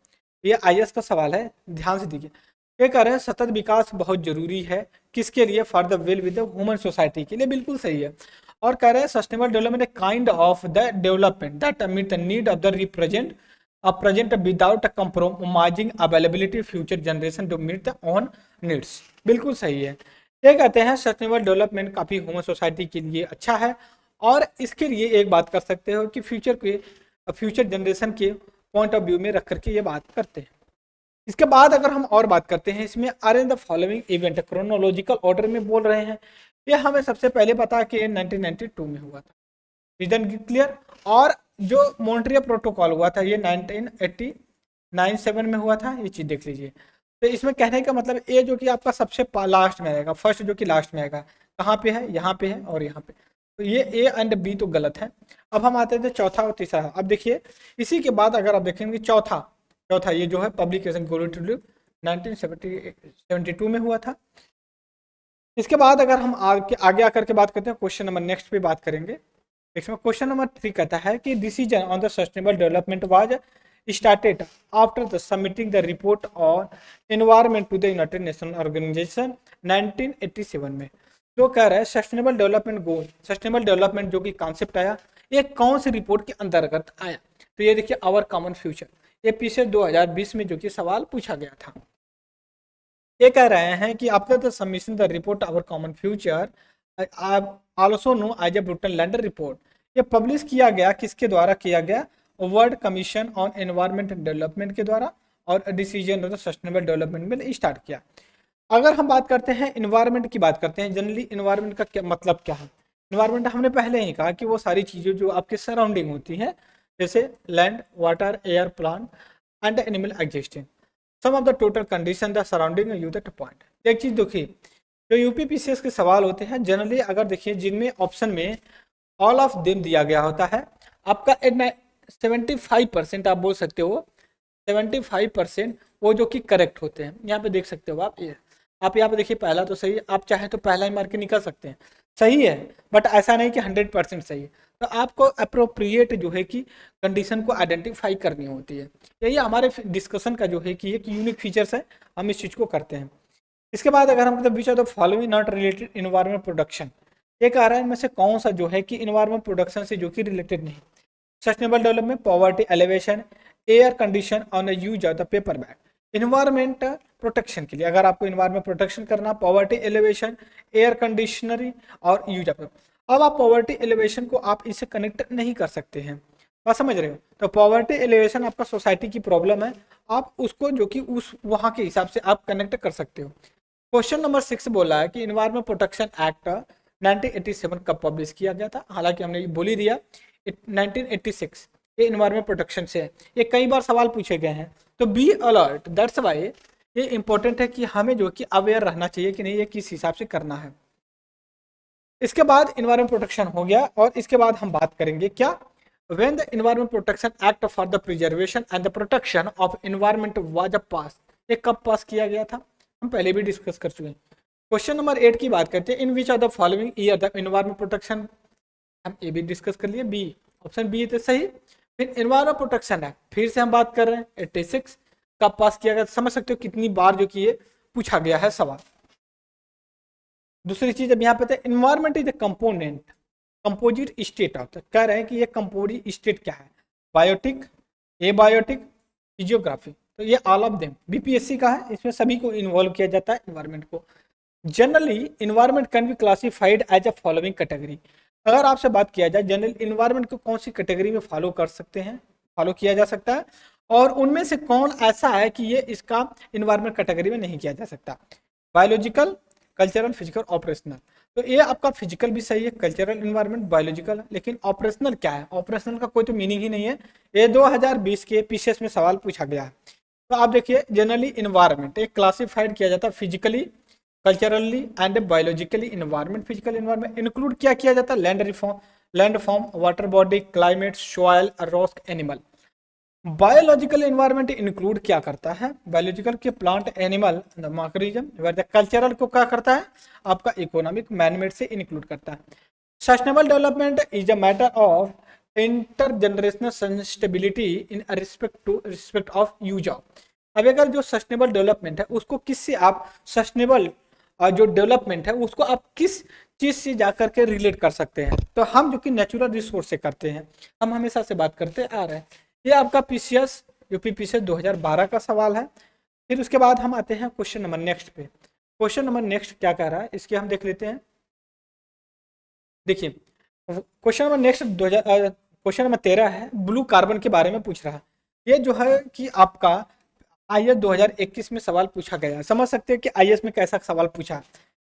ये आईएएस का सवाल है, ध्यान से देखिए। ये कह रहे हैं सतत विकास बहुत जरूरी है, किसके लिए, for the well with the human society के लिए, बिल्कुल सही है। और कह रहे हैं sustainable development a kind of the development that meet the need of the represent present without compromising availability future generation to meet the own needs, बिल्कुल सही है। ये कहते हैं सस्टेनेबल डेवलपमेंट काफी ह्यूमन सोसाइटी के लिए अच्छा है, और इसके लिए एक बात कर सकते हो कि फ्यूचर जनरेशन के पॉइंट ऑफ व्यू में रख करके ये बात करते हैं। इसके बाद अगर हम और बात करते हैं, इसमें are in the following event chronological order में बोल रहे हैं। ये हमें सबसे पहले पता है कि 1992 में हुआ था, रीजन क्लियर। और जो मॉन्ट्रियल प्रोटोकॉल हुआ था ये 1987 में हुआ था, ये चीज देख लीजिए। तो इसमें कहने का मतलब ये जो कि आपका सबसे लास्ट में आएगा, फर्स्ट जो कि लास्ट में आएगा, कहाँ पे है, यहाँ पे है और यहाँ पे, तो ये ए एंड बी तो गलत है। अब हम आते थे चौथा और तीसरा। अब देखिए इसी के बाद अगर आप देखेंगे चौथा ये जो है पब्लिकेशन 1972 में हुआ था। इसके बाद अगर हम आगे आकर के बात करते हैं, क्वेश्चन नंबर नेक्स्ट पे बात करेंगे। इसमें क्वेश्चन नंबर 3 कहता है कि decision on the sustainable development was started after the submitting the report on environment to the United Nation Organisation 1987 में। तो कह रहा है sustainable development goal, sustainable development जो कि कॉन्सेप्ट आया, ये कौन सी रिपोर्ट के अंतर्गत आया, तो ये देखिए आवर कॉमन फ्यूचर, ये पीछे 2020 में जो कि सवाल पूछा गया था। ये कह रहे हैं कि after the submission the report our common future, also known as a Brundtland report. ये पब्लिश किया गया, किसके द्वारा किया गया? World commission on environment development के द्वारा, और decision of the sustainable development में स्टार्ट किया। अगर हम बात करते हैं इन्वायरमेंट की, बात करते हैं जनरली इन्वायरमेंट का क्या मतलब क्या है? इन्वायरमेंट हमने पहले ही कहा कि वो सारी चीज़ें जो आपके सराउंडिंग होती हैं, जैसे land, water, air, plant and animal existing, sum of the total condition the surrounding you that point. एक चीज़ देखिए, जो यूपीपीसीएस के सवाल होते हैं जनरली, अगर देखिए जिनमें ऑप्शन में ऑल ऑफ देम दिया गया होता है, आपका 75% आप बोल सकते हो, 75% वो जो कि करेक्ट होते हैं। यहाँ पे देख सकते हो आप, ये आप यहाँ पे देखिए, पहला तो सही है, आप चाहे तो पहला ही मार के निकल सकते हैं, सही है, बट ऐसा नहीं कि 100% सही है। तो आपको अप्रोप्रिएट जो है कि कंडीशन को आइडेंटिफाई करनी होती है। यही हमारे डिस्कशन का जो है कि एक यूनिक फीचर्स है, हम इस चीज़ को करते हैं। इसके बाद अगर हम which are the following not related environment production, ये कह रहा है इनमें से कौन सा जो है कि इन्वायरमेंट प्रोडक्शन से जो कि रिलेटेड नहीं? Sustainable development, poverty alleviation, air condition on the use of the paper bag. Environment protection के लिए अगर आपको इन्वायरमेंट प्रोटेक्शन करना, पॉवर्टी एलिवेशन, एयर कंडीशनरी और यूज ऑफ पेपर। अब आप पॉवर्टी एलिवेशन को आप इसे कनेक्ट नहीं कर सकते हैं, बात समझ रहे हो? तो पॉवर्टी एलिवेशन आपका सोसाइटी की प्रॉब्लम है, आप उसको जो कि उस वहाँ के हिसाब से आप कनेक्ट कर सकते हो। क्वेश्चन नंबर 6 बोला है कि इन्वायरमेंट प्रोटेक्शन एक्ट 1987 कब पब्लिश किया गया था? हालांकि हमने बोल ही दिया 1986, ये इन्वायरमेंट प्रोटेक्शन से है। ये कई बार सवाल पूछे गए हैं, तो बी अलर्ट, दैट्स वाई ये इंपॉर्टेंट है कि हमें जो कि अवेयर रहना चाहिए कि नहीं ये किस हिसाब से करना है। इसके बाद इन्वायरमेंट प्रोटेक्शन हो गया, और इसके बाद हम बात करेंगे क्या? When the Environment Protection Act for the Preservation and the Protection of Environment was passed, ये कब पास किया गया था? हम पहले भी डिस्कस कर चुके हैं। क्वेश्चन नंबर 8 की बात करते हैं, in which are the following year the environment protection, हम ये भी डिस्कस कर लिए, बी, ऑप्शन बी तो सही। फिर एनवायरमेंट प्रोटेक्शन एक्ट, फिर से हम बात कर रहे हैं 86 कब पास किया गया? समझ सकते हो कितनी बार जो कि ये पूछा गया है सवाल। दूसरी चीज अब यहाँ पे environment is the component composite state of, कह रहे हैं कि ये कंपोजिट स्टेट क्या है? Biotic, abiotic, physiography. तो ये ऑल ऑफ देम बीपीएससी का है, इसमें सभी को इन्वॉल्व किया जाता है इन्वायरमेंट को। Generally environment can be classified as a following category. अगर आपसे बात किया जाए जनरल इन्वायरमेंट को कौन सी कैटेगरी में फॉलो कर सकते हैं, फॉलो किया जा सकता है, और उनमें से कौन ऐसा है कि ये इसका इन्वायरमेंट कैटेगरी में नहीं किया जा सकता? Biological, cultural, physical, operational. तो ये आपका फिजिकल भी सही है, कल्चरल इन्वायरमेंट, बायोलॉजिकल, लेकिन ऑपरेशनल क्या है? ऑपरेशनल का कोई तो मीनिंग ही नहीं है। ये 2020 के पीसीएस में सवाल पूछा गया है। तो आप देखिए जनरली इन्वायरमेंट एक क्लासिफाइड किया जाता है physically, culturally and biologically environment. Physical environment include क्या किया जाता है? Land form, water body, climate, soil, rock, animal. Biological environment include क्या करता है? बायोलॉजिकल के प्लांट, एनिमल, ऑर्गेनिज्म। कल्चरल को क्या करता है? आपका इकोनॉमिक, मैनमेड से इंक्लूड करता है। Sustainable development is a matter of intergenerational sustainability in respect of use of. अब अगर जो सस्टेनेबल डेवलपमेंट है उसको किससे आप सस्टेनेबल जो डेवलपमेंट है उसको आप किस चीज से जाकर के रिलेट कर सकते हैं? तो हम जो कि नेचुरल रिसोर्स से करते हैं, हम हमेशा से बात करते आ रहे हैं। ये आपका पीसीएस यूपी पीसीएस 2012 का सवाल है। फिर उसके बाद हम आते हैं क्वेश्चन नंबर नेक्स्ट पे। क्वेश्चन नंबर नेक्स्ट क्या कह रहा है इसके हम देख लेते हैं। देखिए question number next question number 13 है, ब्लू कार्बन के बारे में पूछ रहा है। ये जो है कि आपका आईएएस 2021 में सवाल पूछा गया है। समझ सकते हैं कि आईएएस में कैसा सवाल पूछा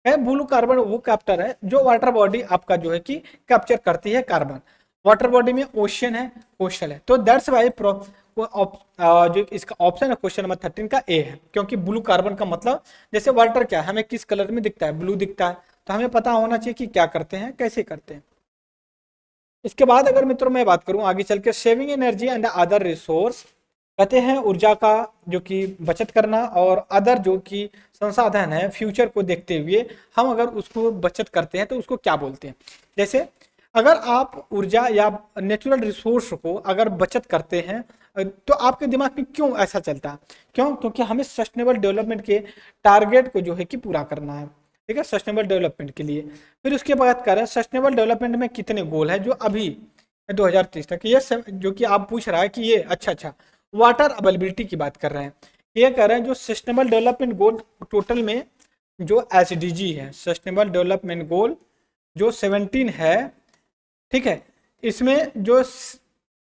है। ब्लू कार्बन वो कैप्टर है जो वाटर बॉडी आपका जो है कि कैप्चर करती है कार्बन। वाटर बॉडी में ओशियन है, कोस्टल है, तो दैट्स वाई जो इसका ऑप्शन है क्वेश्चन नंबर 13 का ए है, क्योंकि ब्लू कार्बन का मतलब जैसे वाटर क्या है, हमें किस कलर में दिखता है? ब्लू दिखता है। तो हमें पता होना चाहिए कि क्या करते हैं, कैसे करते हैं। इसके बाद अगर मित्रों मैं बात करूं आगे चल के, saving energy and other resource, कहते हैं ऊर्जा का जो कि बचत करना और अदर जो कि संसाधन है फ्यूचर को देखते हुए हम अगर उसको बचत करते हैं तो उसको क्या बोलते हैं? जैसे अगर आप ऊर्जा या नेचुरल रिसोर्स को अगर बचत करते हैं तो आपके दिमाग में क्यों ऐसा चलता है? क्यों? क्योंकि हमें सस्टेनेबल डेवलपमेंट के टारगेट को जो है कि पूरा करना है, ठीक है, सस्टेनेबल डेवलपमेंट के लिए। फिर उसके बाद कह रहे हैं सस्टेनेबल डेवलपमेंट में कितने गोल है जो अभी 2030 तक, ये जो कि आप पूछ रहा है कि ये अच्छा वाटर अवेलेबिलिटी की बात कर रहे हैं। ये कह रहे हैं जो सस्टेनेबल डेवलपमेंट गोल टोटल में जो एसडीजी है, सस्टेनेबल डेवलपमेंट गोल जो 17 है, ठीक है, इसमें जो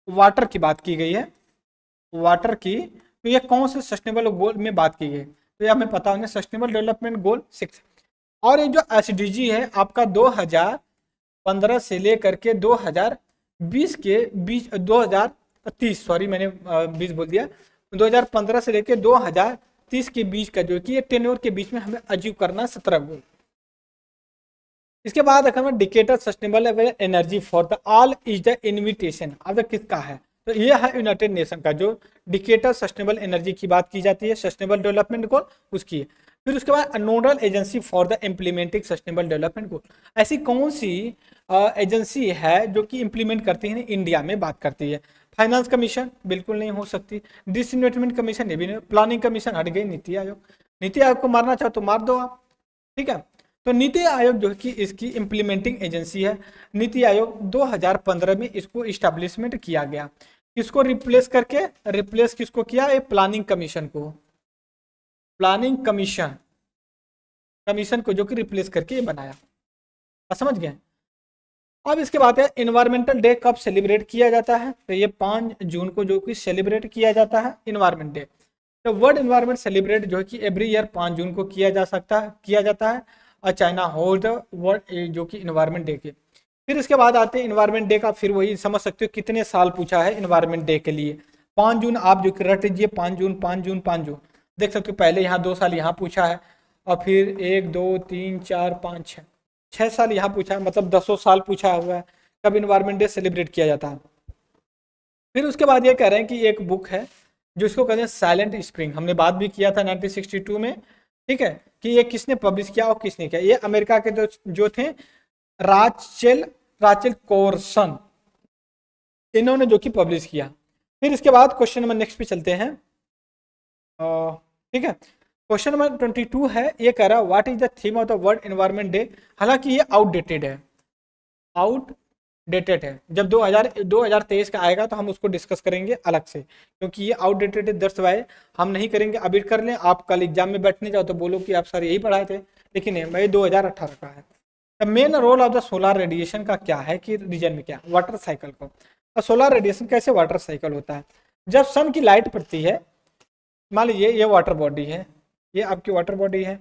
वाटर की बात की गई है, वाटर की, तो ये कौन से सस्टेनेबल गोल में बात की गई, तो ये हमें पता होगा सस्टेनेबल डेवलपमेंट गोल 6। और ये जो एसडीजी है आपका 2015 से लेकर के 2020 के बीच, 2030, सॉरी मैंने 20 बोल दिया, 2015 से लेकर 2030 के बीच का जो कि ये टेन्योर के बीच में हमें अचीव करना है 17 गोल। इसके बाद अगर मैं Decatur sustainable energy for the all is the invitation, अब किसका है, तो ये है यूनाइटेड नेशन का जो डिकेटर सस्टेनेबल एनर्जी की बात की जाती है, सस्टेनेबल डेवलपमेंट गोल उसकी है। फिर उसके बाद nodal agency for the implementing sustainable development गोल, ऐसी कौन सी एजेंसी है जो कि इंप्लीमेंट करती है, इंडिया में बात करती है। फाइनेंस कमीशन बिल्कुल नहीं हो सकती, डिसइन्वेस्टमेंट कमीशन ये भी नहीं, प्लानिंग कमीशन हट गई, नीति आयोग, नीति आयोग को मारना चाहो तो मार दो आप, ठीक है। तो नीति आयोग जो कि इसकी इम्प्लीमेंटिंग एजेंसी है, नीति आयोग 2015 में इसको इस्टेब्लिशमेंट किया गया, किसको रिप्लेस करके, रिप्लेस किसको किया, ये प्लानिंग कमीशन को, प्लानिंग कमीशन को जो कि रिप्लेस करके ये बनाया, समझ गए। अब इसके बाद है इन्वायरमेंटल डे कब सेलिब्रेट किया जाता है, तो ये 5 जून को जो कि सेलिब्रेट किया जाता है इन्वायरमेंट डे। तो वर्ल्ड इन्वायरमेंट सेलिब्रेट जो है कि एवरी ईयर 5 जून को किया जाता है और चाइना होल्ड वर्ल्ड जो कि इन्वायरमेंट डे के। फिर इसके बाद आते हैं इन्वायरमेंट डे का, फिर वही समझ सकते हो कितने साल पूछा है इन्वायरमेंट डे के लिए, 5 जून आप जो रट लीजिए, 5 जून 5 जून 5 जून देख सकते हो, पहले यहाँ 2 साल यहाँ पूछा है और फिर 1 2 3 4 5 6 साल यहाँ पूछा है, मतलब 10 साल पूछा हुआ है कब इन्वायरमेंट डे सेलिब्रेट किया जाता है। फिर उसके बाद ये कह रहे हैं कि एक बुक है जो इसको कहते हैं साइलेंट स्प्रिंग, हमने बात भी किया था 1962 में, ठीक है, कि ये किसने पब्लिश किया और किसने किया, ये अमेरिका के जो थे राचेल कोर्सन, इन्होंने जो कि पब्लिश किया। फिर इसके बाद क्वेश्चन नंबर नेक्स्ट पे चलते हैं, ठीक है। क्वेश्चन नंबर 22 है, ये कह रहा है what is the theme of the world environment day, हालांकि ये आउटडेटेड है, जब 2023 का आएगा तो हम उसको डिस्कस करेंगे अलग से, क्योंकि ये आउटडेटेड है, दैट्स व्हाई हम नहीं करेंगे, अभी कर लें, आप कल एग्जाम में बैठने जाओ तो बोलो कि आप सर यही पढ़ाए थे, लेकिन नहीं, मैं 2018 का है। The main role of the solar radiation का क्या है कि रीजन में क्या, वाटर साइकिल को, सोलर रेडिएशन कैसे वाटर साइकिल होता है, जब सन की लाइट पड़ती है, मान लीजिए ये वाटर बॉडी है, ये आपकी वाटर बॉडी है,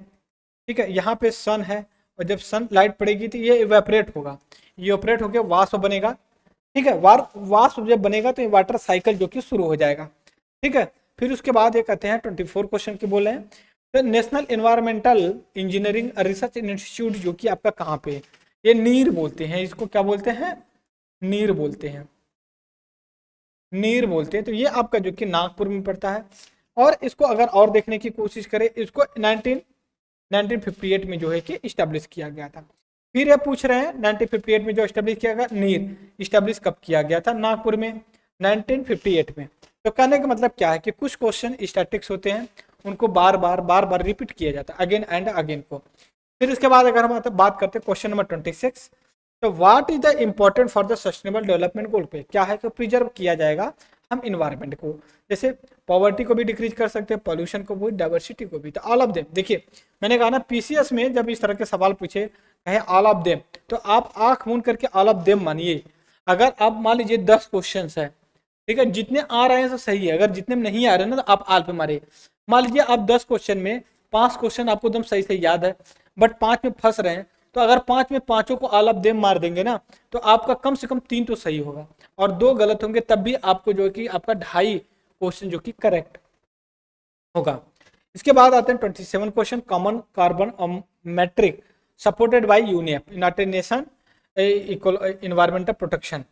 ठीक है, यहाँ पे सन है, और जब सन लाइट पड़ेगी तो ये इवेपरेट होगा, ये ऑपरेट होकर वाष्प बनेगा, ठीक है, वाष्प जब बनेगा तो ये वाटर साइकिल जो कि शुरू हो जाएगा, ठीक है। फिर उसके बाद ये कहते हैं 24 क्वेश्चन के बोले हैं, तो national environmental engineering research institute जो कि आपका कहाँ पे, ये नीर बोलते हैं, इसको क्या बोलते हैं, नीर बोलते हैं, तो ये आपका जो कि नागपुर में पड़ता है। और इसको अगर और देखने की कोशिश करें, इसको 1958 में जो है कि इस्टेब्लिश किया गया था। फिर ये पूछ रहे हैं 1958 में जो इस्टेब्लिश किया गया, नीर इस्टेब्लिश कब किया गया था, नागपुर में 1958 में। तो कहने का मतलब क्या है कि कुछ क्वेश्चन स्टैटिक्स होते हैं, उनको बार बार रिपीट किया जाता है, अगेन एंड अगेन को। फिर इसके बाद अगर हम बात करते हैं क्वेश्चन नंबर 26, तो what is the important for the sustainable development गोल पे, क्या है कि प्रिजर्व किया जाएगा हम इन्वायरमेंट को, जैसे पॉवर्टी को भी डिक्रीज कर सकते हैं, पॉल्यूशन को भी, डाइवर्सिटी को भी, तो ऑल ऑफ देम। देखिए मैंने कहा ना पीसीएस में जब इस तरह के सवाल पूछे कहे ऑल ऑफ देम, तो आप आंख मूंद करके ऑल ऑफ देम मानिए। अगर आप मान लीजिए 10 क्वेश्चन है, ठीक है, जितने आ रहे हैं तो सही है, अगर जितने में नहीं आ रहे हैं ना तो आप आल पे मारे। मान लीजिए आप 10 क्वेश्चन में 5 क्वेश्चन आपको एकदम सही से याद है, बट 5 में फंस रहे हैं, तो अगर 5 में 5 को ऑल ऑफ देम मार देंगे ना, तो आपका कम से कम 3 तो सही होगा और 2 गलत होंगे, तब भी आपको जो कि आपका 2.5 क्वेश्चन जो कि करेक्ट होगा। इसके बाद आते हैं 27 question, common carbon matric supported by UNEP, United nation environmental protection.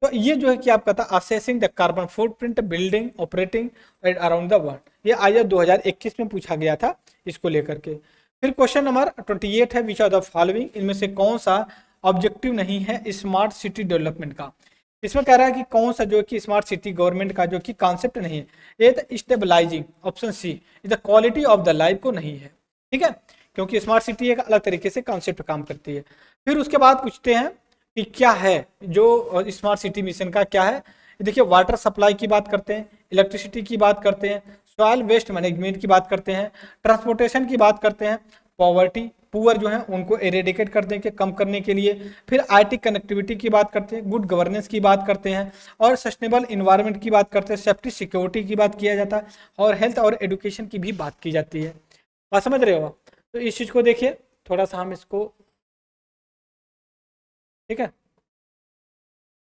तो ये जो है कि आपका था assessing the carbon footprint building operating around the world, ये आया 2021 में पूछा गया था इसको लेकर के। फिर क्वेश्चन नंबर 28 है, विच आर द फॉलोइंग, इनमें से कौन सा ऑब्जेक्टिव नहीं है स्मार्ट सिटी डेवलपमेंट का। इसमें कह रहा है कि कौन सा जो कि स्मार्ट सिटी गवर्नमेंट का जो कि कॉन्सेप्ट नहीं है, ये तो stabilising, option C the quality of the life को नहीं है, ठीक है, क्योंकि स्मार्ट सिटी एक अलग तरीके से कॉन्सेप्ट काम करती है। फिर उसके बाद पूछते हैं कि क्या है जो स्मार्ट सिटी मिशन का क्या है, देखिए वाटर सप्लाई की बात करते हैं, इलेक्ट्रिसिटी की बात करते हैं, सॉइल वेस्ट मैनेजमेंट की बात करते हैं, ट्रांसपोर्टेशन की बात करते हैं, पॉवर्टी पुअर जो है उनको एरेडिकेट करने के कम करने के लिए, फिर आईटी कनेक्टिविटी की बात करते हैं, गुड गवर्नेंस की बात करते हैं, और सस्टेनेबल इन्वायरमेंट की बात करते हैं, सेफ्टी सिक्योरिटी की बात किया जाता है, और हेल्थ और एजुकेशन की भी बात की जाती है। बात समझ रहे हो? तो इस चीज़ को देखिए थोड़ा सा हम इसको, ठीक है,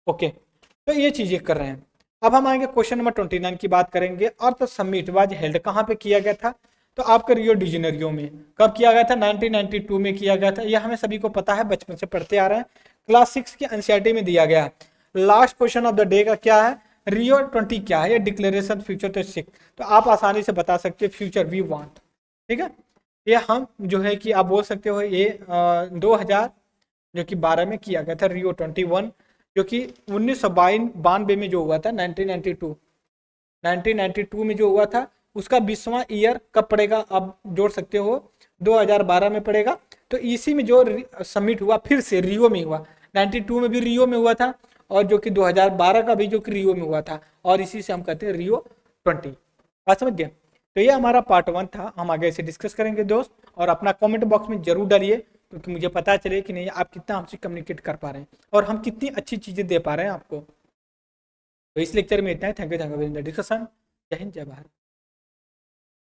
ओके। तो ये चीज़ें कर रहे हैं। अब हम आएंगे क्वेश्चन नंबर 29 की बात करेंगे। अर्थ समिट वाज हेल्ड कहाँ पे किया गया था? तो आपके रियो डी जेनेरियो में। कब किया गया था? 1992 में किया गया था। यह हमें सभी को पता है, बचपन से पढ़ते आ रहे हैं, क्लास 6 की एनसीईआरटी में दिया गया है। Last question of the day का क्या है? रियो 20 क्या है? ये डिक्लेरेशन फ्यूचर तो 6, तो आप आसानी से बता सकते हैं फ्यूचर वी वांट, ठीक है। ये हम जो है कि आप बोल सकते हो ये 2000 जो कि 12 में किया गया था, रियो 21, जो कि 1992 में जो हुआ था, 1992 में जो हुआ था, उसका 20वां ईयर कब पड़ेगा आप जोड़ सकते हो? 2012 में पड़ेगा। तो इसी में जो समिट हुआ फिर से रियो में हुआ, 92 में भी रियो में हुआ था, और जो कि 2012 का भी जो कि रियो में हुआ था, और इसी से हम कहते हैं रियो 20। बात समझ गए? तो ये हमारा पार्ट 1 था। हम आगे इसे डिस्कस करेंगे दोस्त, और अपना कमेंट बॉक्स में जरूर डालिए, क्योंकि मुझे पता चले कि नहीं आप कितना हमसे कम्युनिकेट कर पा रहे हैं और हम कितनी अच्छी चीज़ें दे पा रहे हैं आपको। तो इस लेक्चर में इतना है। Thank you for the discussion. जय हिंद, जय भारत।